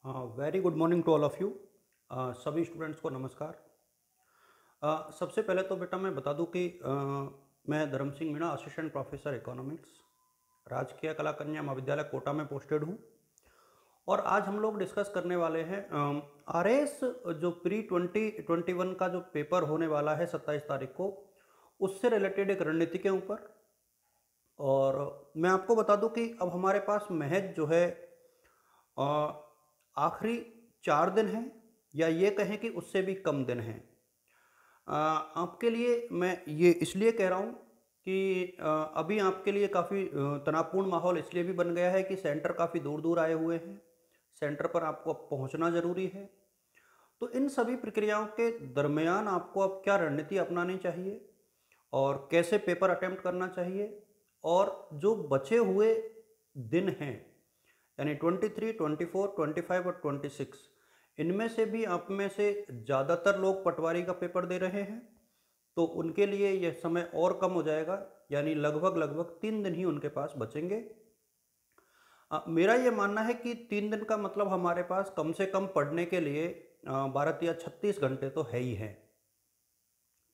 Very good morning to all of you. सभी students को नमस्कार। सबसे पहले तो बेटा मैं बता दूं कि मैं धर्म Singh Meena, assistant professor economics, राजकीय कला कन्या महाविद्यालय कोटा में पोस्टेड हूं। और आज हम लोग डिस्कस करने वाले हैं आरएस जो प्री 2021 का जो पेपर होने वाला है 27 तारीख को, उससे रिलेटेड एक रणनीति के ऊपर। और मैं आपको बता दूं कि अब हमारे पास महज जो है आखिरी 4 दिन हैं, या ये कहें कि उससे भी कम दिन हैं। आपके लिए मैं ये इसलिए कह रहा हूँ कि अभी आपके लिए काफ़ी तनावपूर्ण माहौल इसलिए भी बन गया है कि सेंटर काफ़ी दूर दूर आए हुए हैं। सेंटर पर आपको अब पहुँचना ज़रूरी है। तो इन सभी प्रक्रियाओं के दरमियान आपको अब क्या रणनीति अपनानी चाहिए और कैसे पेपर अटेम्प्ट करना चाहिए, और जो बचे हुए दिन हैं यानी 23, 24, 25 और 26, इनमें से भी आप में से ज़्यादातर लोग पटवारी का पेपर दे रहे हैं, तो उनके लिए यह समय और कम हो जाएगा, यानी लगभग लगभग 3 दिन ही उनके पास बचेंगे। मेरा ये मानना है कि 3 दिन का मतलब हमारे पास कम से कम पढ़ने के लिए 12 या 36 घंटे तो है ही है।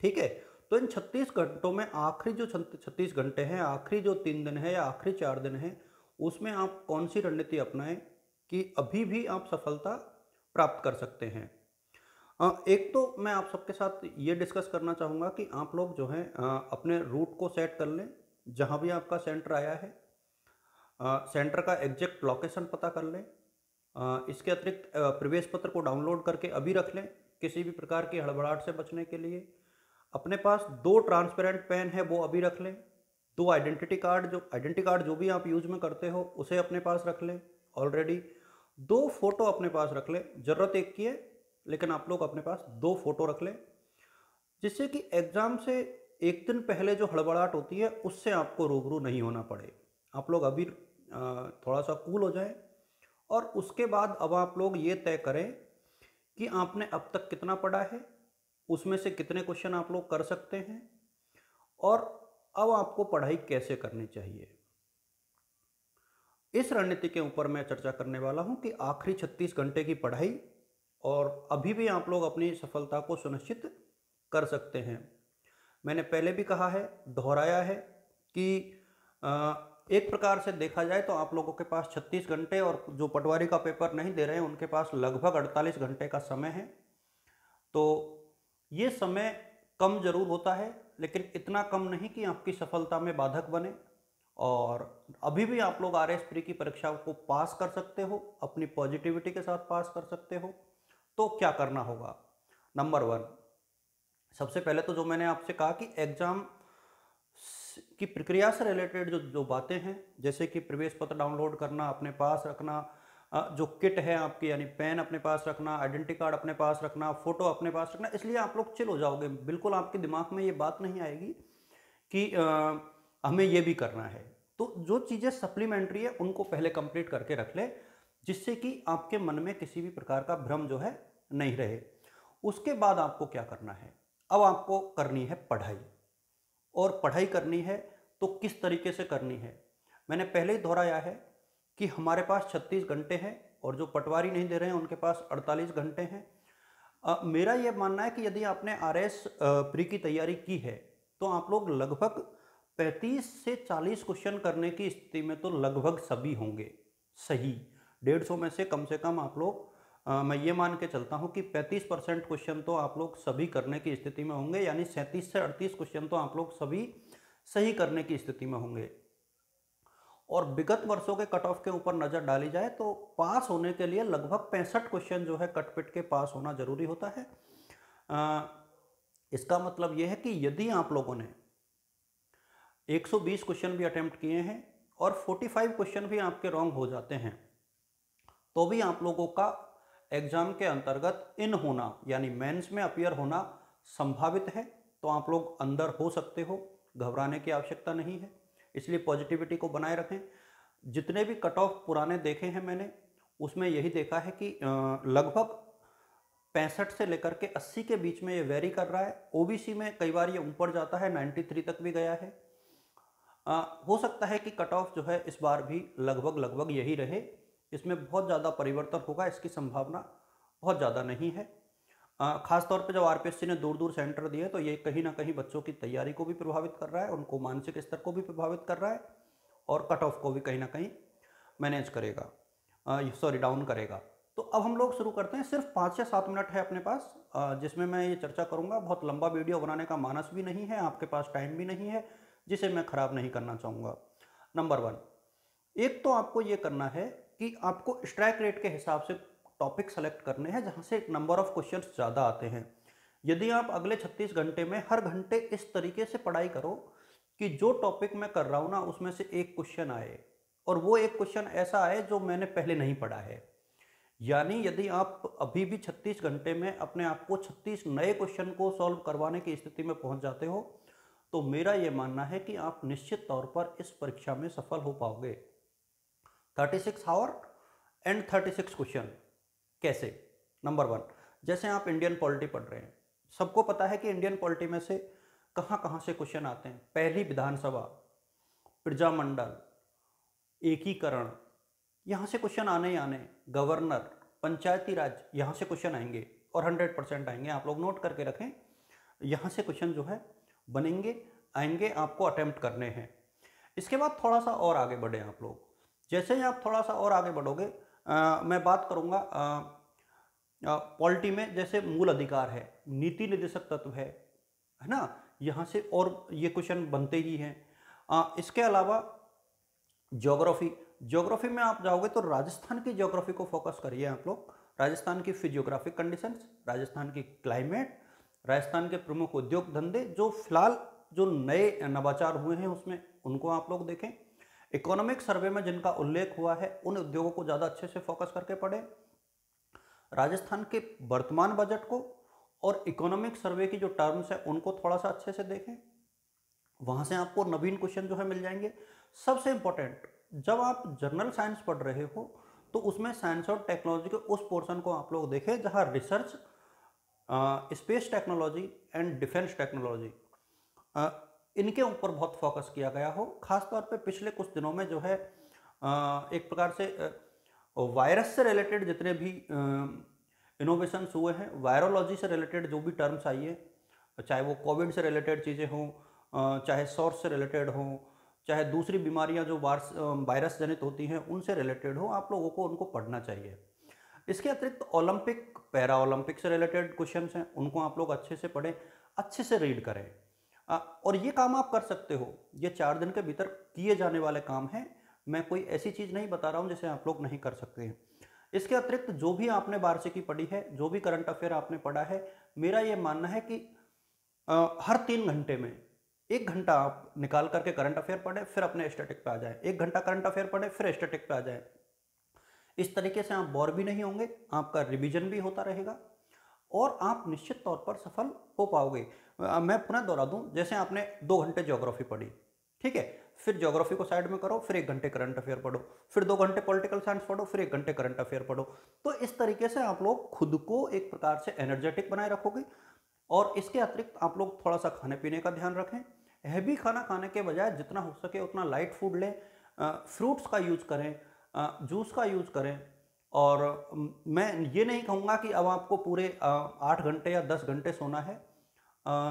ठीक है, तो इन 36 घंटों में आखिरी जो 36 घंटे हैं, आखिरी जो 3 दिन है या आखिरी 4 दिन हैं, उसमें आप कौन सी रणनीति अपनाएं कि अभी भी आप सफलता प्राप्त कर सकते हैं। एक तो मैं आप सबके साथ ये डिस्कस करना चाहूँगा कि आप लोग जो हैं अपने रूट को सेट कर लें। जहाँ भी आपका सेंटर आया है, सेंटर का एग्जैक्ट लोकेशन पता कर लें। इसके अतिरिक्त प्रवेश पत्र को डाउनलोड करके अभी रख लें, किसी भी प्रकार की हड़बड़ाहट से बचने के लिए। अपने पास 2 ट्रांसपेरेंट पेन है, वो अभी रख लें। 2 आइडेंटिटी कार्ड जो भी आप यूज में करते हो उसे अपने पास रख लें ऑलरेडी। 2 फोटो अपने पास रख लें, ज़रूरत एक की है लेकिन आप लोग अपने पास 2 फोटो रख लें, जिससे कि एग्ज़ाम से एक दिन पहले जो हड़बड़ाहट होती है उससे आपको रूबरू नहीं होना पड़े। आप लोग अभी थोड़ा सा कूल हो जाएं, और उसके बाद अब आप लोग ये तय करें कि आपने अब तक कितना पढ़ा है, उसमें से कितने क्वेश्चन आप लोग कर सकते हैं, और अब आपको पढ़ाई कैसे करनी चाहिए। इस रणनीति के ऊपर मैं चर्चा करने वाला हूं कि आखिरी 36 घंटे की पढ़ाई, और अभी भी आप लोग अपनी सफलता को सुनिश्चित कर सकते हैं। मैंने पहले भी कहा है, दोहराया है कि एक प्रकार से देखा जाए तो आप लोगों के पास 36 घंटे, और जो पटवारी का पेपर नहीं दे रहे हैं उनके पास लगभग 48 घंटे का समय है। तो ये समय कम जरूर होता है, लेकिन इतना कम नहीं कि आपकी सफलता में बाधक बने। और अभी भी आप लोग आरएस प्री की परीक्षा को पास कर सकते हो, अपनी पॉजिटिविटी के साथ पास कर सकते हो। तो क्या करना होगा? नंबर 1, सबसे पहले तो जो मैंने आपसे कहा कि एग्जाम की प्रक्रिया से रिलेटेड जो जो बातें हैं, जैसे कि प्रवेश पत्र डाउनलोड करना, अपने पास रखना, जो किट है आपकी यानी पेन अपने पास रखना, आइडेंटिटी कार्ड अपने पास रखना, फोटो अपने पास रखना, इसलिए आप लोग चिल हो जाओगे। बिल्कुल आपके दिमाग में ये बात नहीं आएगी कि हमें ये भी करना है। तो जो चीज़ें सप्लीमेंट्री है उनको पहले कंप्लीट करके रख ले, जिससे कि आपके मन में किसी भी प्रकार का भ्रम जो है नहीं रहे। उसके बाद आपको क्या करना है? अब आपको करनी है पढ़ाई, और पढ़ाई करनी है तो किस तरीके से करनी है। मैंने पहले ही दोहराया है कि हमारे पास 36 घंटे हैं, और जो पटवारी नहीं दे रहे हैं उनके पास 48 घंटे हैं। मेरा यह मानना है कि यदि आपने आरएस प्री की तैयारी की है तो आप लोग लगभग 35 से 40 क्वेश्चन करने की स्थिति में तो लगभग सभी होंगे सही। 150 में से कम आप लोग मैं ये मान के चलता हूँ कि 35% क्वेश्चन तो आप लोग सभी करने की स्थिति में होंगे, यानी 37 से 38 क्वेश्चन तो आप लोग सभी सही करने की स्थिति में होंगे। और विगत वर्षों के कट ऑफ के ऊपर नज़र डाली जाए तो पास होने के लिए लगभग 65 क्वेश्चन जो है कटपिट के पास होना जरूरी होता है। इसका मतलब यह है कि यदि आप लोगों ने 120 क्वेश्चन भी अटेम्प्ट किए हैं और 45 क्वेश्चन भी आपके रॉन्ग हो जाते हैं, तो भी आप लोगों का एग्जाम के अंतर्गत इन होना यानी मेंस में अपीयर होना संभावित है। तो आप लोग अंदर हो सकते हो, घबराने की आवश्यकता नहीं है। इसलिए पॉजिटिविटी को बनाए रखें। जितने भी कट ऑफ पुराने देखे हैं मैंने, उसमें यही देखा है कि लगभग 65 से लेकर के 80 के बीच में ये वेरी कर रहा है। ओबीसी में कई बार ये ऊपर जाता है, 93 तक भी गया है। हो सकता है कि कट ऑफ जो है इस बार भी लगभग लगभग यही रहे, इसमें बहुत ज़्यादा परिवर्तन होगा, इसकी संभावना बहुत ज़्यादा नहीं है। खास तौर पे जब आरपीएससी ने दूर दूर सेंटर दिए तो ये कहीं ना कहीं बच्चों की तैयारी को भी प्रभावित कर रहा है, उनको मानसिक स्तर को भी प्रभावित कर रहा है और कट ऑफ को भी कहीं ना कहीं मैनेज करेगा, डाउन करेगा। तो अब हम लोग शुरू करते हैं। सिर्फ 5 या 7 मिनट है अपने पास, जिसमें मैं ये चर्चा करूंगा। बहुत लंबा वीडियो बनाने का मानस भी नहीं है, आपके पास टाइम भी नहीं है, जिसे मैं खराब नहीं करना चाहूँगा। नंबर 1, एक तो आपको ये करना है कि आपको स्ट्राइक रेट के हिसाब से टॉपिक सेलेक्ट करने हैं जहाँ से नंबर ऑफ क्वेश्चंस ज़्यादा आते हैं। यदि आप अगले 36 घंटे में हर घंटे इस तरीके से पढ़ाई करो कि जो टॉपिक मैं कर रहा हूँ ना उसमें से एक क्वेश्चन आए, और वो एक क्वेश्चन ऐसा आए जो मैंने पहले नहीं पढ़ा है। यानी यदि आप अभी भी 36 घंटे में अपने आप को 36 नए क्वेश्चन को सॉल्व करवाने की स्थिति में पहुंच जाते हो तो मेरा ये मानना है कि आप निश्चित तौर पर इस परीक्षा में सफल हो पाओगे। 36 आवर एंड 36 क्वेश्चन कैसे? नंबर 1, जैसे आप इंडियन पॉलिटी पढ़ रहे हैं, सबको पता है कि इंडियन पॉलिटी में से कहाँ कहाँ से क्वेश्चन आते हैं। पहली विधानसभा, प्रजामंडल, एकीकरण, यहाँ से क्वेश्चन आने ही आने। गवर्नर, पंचायती राज, यहाँ से क्वेश्चन आएंगे और 100% आएंगे। आप लोग नोट करके रखें, यहाँ से क्वेश्चन जो है बनेंगे, आएंगे, आपको अटेम्प्ट करने हैं। इसके बाद थोड़ा सा और आगे बढ़े आप लोग। जैसे ही आप थोड़ा सा और आगे बढ़ोगे, मैं बात करूँगा पॉलिटी में, जैसे मूल अधिकार है, नीति निर्देशक तत्व है ना, यहाँ से और ये क्वेश्चन बनते ही हैं। इसके अलावा ज्योग्राफी में आप जाओगे तो राजस्थान की ज्योग्राफी को फोकस करिए आप लोग। राजस्थान की फिजियोग्राफिक कंडीशंस, राजस्थान की क्लाइमेट, राजस्थान के प्रमुख उद्योग धंधे, जो फिलहाल जो नए नवाचार हुए हैं उसमें उनको आप लोग देखें। इकोनॉमिक सर्वे में जिनका उल्लेख हुआ है उन उद्योगों को ज़्यादा अच्छे से फोकस करके पढ़ें। राजस्थान के वर्तमान बजट को और इकोनॉमिक सर्वे की जो टर्म्स है उनको थोड़ा सा अच्छे से देखें, वहाँ से आपको नवीन क्वेश्चन जो है मिल जाएंगे। सबसे इंपॉर्टेंट, जब आप जनरल साइंस पढ़ रहे हो तो उसमें साइंस और टेक्नोलॉजी के उस पोर्शन को आप लोग देखें जहाँ research, space technology and defence technology, इनके ऊपर बहुत फोकस किया गया हो। खासतौर पे पिछले कुछ दिनों में जो है एक प्रकार से वायरस से रिलेटेड जितने भी इनोवेशंस हुए हैं, वायरोलॉजी से रिलेटेड जो भी टर्म्स आई है, चाहे वो कोविड से रिलेटेड चीज़ें हों, चाहे सॉर्स से रिलेटेड हों, चाहे दूसरी बीमारियां जो वायरस जनित होती हैं उनसे रिलेटेड हो, आप लोगों को उनको पढ़ना चाहिए। इसके अतिरिक्त ओलंपिक, पैरा ओलंपिक से रिलेटेड क्वेश्चंस हैं, उनको आप लोग अच्छे से पढ़ें, अच्छे से रीड करें। और ये काम आप कर सकते हो, ये 4 दिन के भीतर किए जाने वाले काम हैं। मैं कोई ऐसी चीज़ नहीं बता रहा हूँ जिसे आप लोग नहीं कर सकते हैं। इसके अतिरिक्त जो भी आपने वार्षिकी पढ़ी है, जो भी करंट अफेयर आपने पढ़ा है, मेरा ये मानना है कि हर 3 घंटे में 1 घंटा आप निकाल करके करंट अफेयर पढ़े, फिर अपने स्टैटिक पे आ जाए। 1 घंटा करंट अफेयर पढ़े, फिर स्टैटिक पे आ जाए। इस तरीके से आप बोर भी नहीं होंगे, आपका रिवीजन भी होता रहेगा और आप निश्चित तौर पर सफल हो पाओगे। मैं पुनः दोहरा दूं, जैसे आपने 2 घंटे ज्योग्राफी पढ़ी, ठीक है, फिर ज्योग्राफी को साइड में करो, फिर 1 घंटे करंट अफेयर पढ़ो, फिर 2 घंटे पॉलिटिकल साइंस पढ़ो, फिर 1 घंटे करंट अफेयर पढ़ो। तो इस तरीके से आप लोग खुद को एक प्रकार से एनर्जेटिक बनाए रखोगे। और इसके अतिरिक्त आप लोग थोड़ा सा खाने पीने का ध्यान रखें। हैवी खाना खाने के बजाय जितना हो सके उतना लाइट फूड लें, फ्रूट्स का यूज़ करें, जूस का यूज़ करें। और मैं ये नहीं कहूँगा कि अब आपको पूरे 8 घंटे या 10 घंटे सोना है।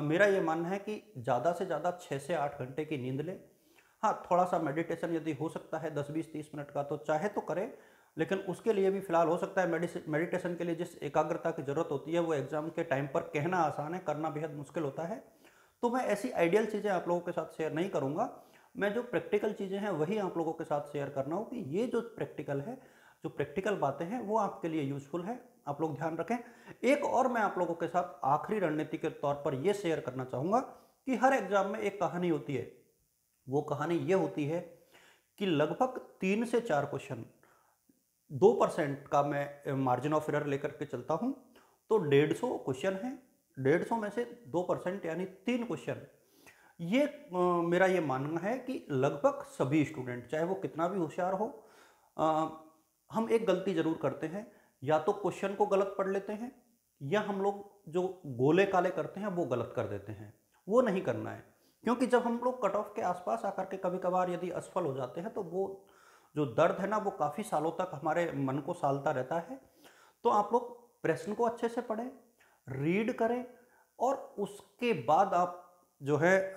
मेरा ये मानना है कि ज़्यादा से ज़्यादा 6 से 8 घंटे की नींद लें। हाँ, थोड़ा सा मेडिटेशन यदि हो सकता है 10, 20, 30 मिनट का तो चाहे तो करें, लेकिन उसके लिए भी फिलहाल हो सकता है मेडिटेशन के लिए जिस एकाग्रता की ज़रूरत होती है वो एग्ज़ाम के टाइम पर कहना आसान है, करना बेहद मुश्किल होता है। तो मैं ऐसी आइडियल चीज़ें आप लोगों के साथ शेयर नहीं करूँगा। मैं जो प्रैक्टिकल चीज़ें हैं वही आप लोगों के साथ शेयर करना हो कि ये जो प्रैक्टिकल है, जो प्रैक्टिकल बातें हैं वो आपके लिए यूजफुल है, आप लोग ध्यान रखें। एक और मैं आप लोगों के साथ आखिरी रणनीति के तौर पर यह शेयर करना चाहूँगा कि हर एग्जाम में एक कहानी होती है। वो कहानी ये होती है कि लगभग 3 से 4 क्वेश्चन, 2% का मैं मार्जिन ऑफ एरर लेकर के चलता हूँ, तो 150 क्वेश्चन है, 150 में से 2% यानी 3 क्वेश्चन। ये मेरा ये मानना है कि लगभग सभी स्टूडेंट, चाहे वो कितना भी होशियार हो, हम एक गलती जरूर करते हैं, या तो क्वेश्चन को गलत पढ़ लेते हैं या हम लोग जो गोले काले करते हैं वो गलत कर देते हैं। वो नहीं करना है, क्योंकि जब हम लोग कट ऑफ के आसपास आकर के कभी कभार यदि असफल हो जाते हैं तो वो जो दर्द है ना वो काफ़ी सालों तक हमारे मन को सालता रहता है। तो आप लोग प्रश्न को अच्छे से पढ़ें, रीड करें और उसके बाद आप जो है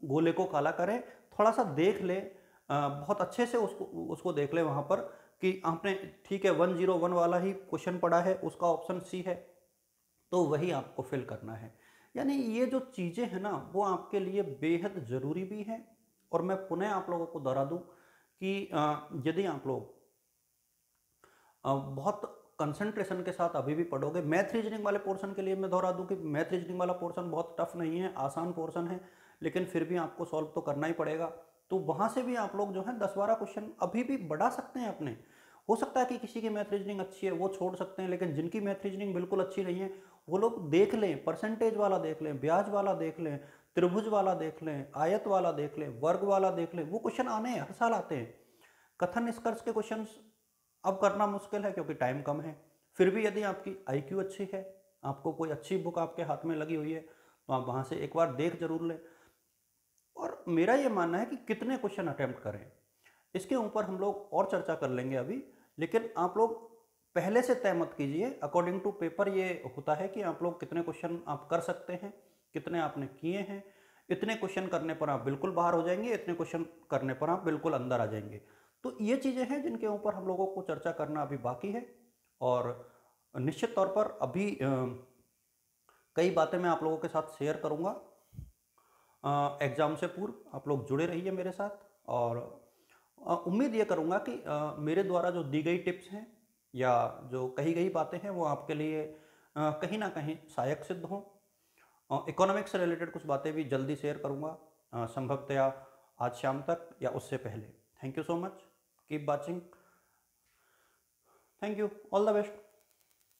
गोले को काला करें, थोड़ा सा देख लें, बहुत अच्छे से उसको उसको देख लें वहाँ पर कि आपने ठीक है 101 वाला ही क्वेश्चन पढ़ा है, उसका ऑप्शन सी है, तो वही आपको फिल करना है। यानी ये जो चीज़ें हैं ना वो आपके लिए बेहद ज़रूरी भी हैं। और मैं पुनः आप लोगों को दोहरा दूं कि यदि आप लोग बहुत कंसंट्रेशन के साथ अभी भी पढ़ोगे, मैथ रीजनिंग वाले पोर्शन के लिए मैं दोहरा दूं कि मैथ रीजनिंग वाला पोर्शन बहुत टफ नहीं है, आसान पोर्शन है, लेकिन फिर भी आपको सॉल्व तो करना ही पड़ेगा। तो वहाँ से भी आप लोग जो है 10-12 क्वेश्चन अभी भी बढ़ा सकते हैं अपने। हो सकता है कि किसी की मैथ रीजनिंग अच्छी है वो छोड़ सकते हैं, लेकिन जिनकी मैथ रीजनिंग बिल्कुल अच्छी नहीं है वो लोग देख लें, परसेंटेज वाला देख लें, ब्याज वाला देख लें, त्रिभुज वाला देख लें, आयत वाला देख लें, वर्ग वाला देख लें। वो क्वेश्चन आने हैं, हर साल आते हैं। कथन निष्कर्ष के क्वेश्चन अब करना मुश्किल है क्योंकि टाइम कम है। फिर भी यदि आपकी आईक्यू अच्छी है, आपको कोई अच्छी बुक आपके हाथ में लगी हुई है, तो आप वहाँ से एक बार देख जरूर लें। और मेरा ये मानना है कि कितने क्वेश्चन अटेम्प्ट करें, इसके ऊपर हम लोग और चर्चा कर लेंगे अभी। लेकिन आप लोग पहले से तय मत कीजिए, अकॉर्डिंग टू पेपर ये होता है कि आप लोग कितने क्वेश्चन आप कर सकते हैं, कितने आपने किए हैं। इतने क्वेश्चन करने पर आप बिल्कुल बाहर हो जाएंगे, इतने क्वेश्चन करने पर आप बिल्कुल अंदर आ जाएंगे। तो ये चीज़ें हैं जिनके ऊपर हम लोगों को चर्चा करना अभी बाकी है। और निश्चित तौर पर अभी कई बातें मैं आप लोगों के साथ शेयर करूँगा। एग्ज़ाम से पूर्व आप लोग जुड़े रहिए मेरे साथ। और उम्मीद ये करूँगा कि मेरे द्वारा जो दी गई टिप्स हैं या जो कही गई बातें हैं वो आपके लिए कहीं ना कहीं सहायक सिद्ध हों। इकोनॉमिक्स से रिलेटेड कुछ बातें भी जल्दी शेयर करूँगा, संभवतया आज शाम तक या उससे पहले। Thank you so much, keep watching, thank you, all the best.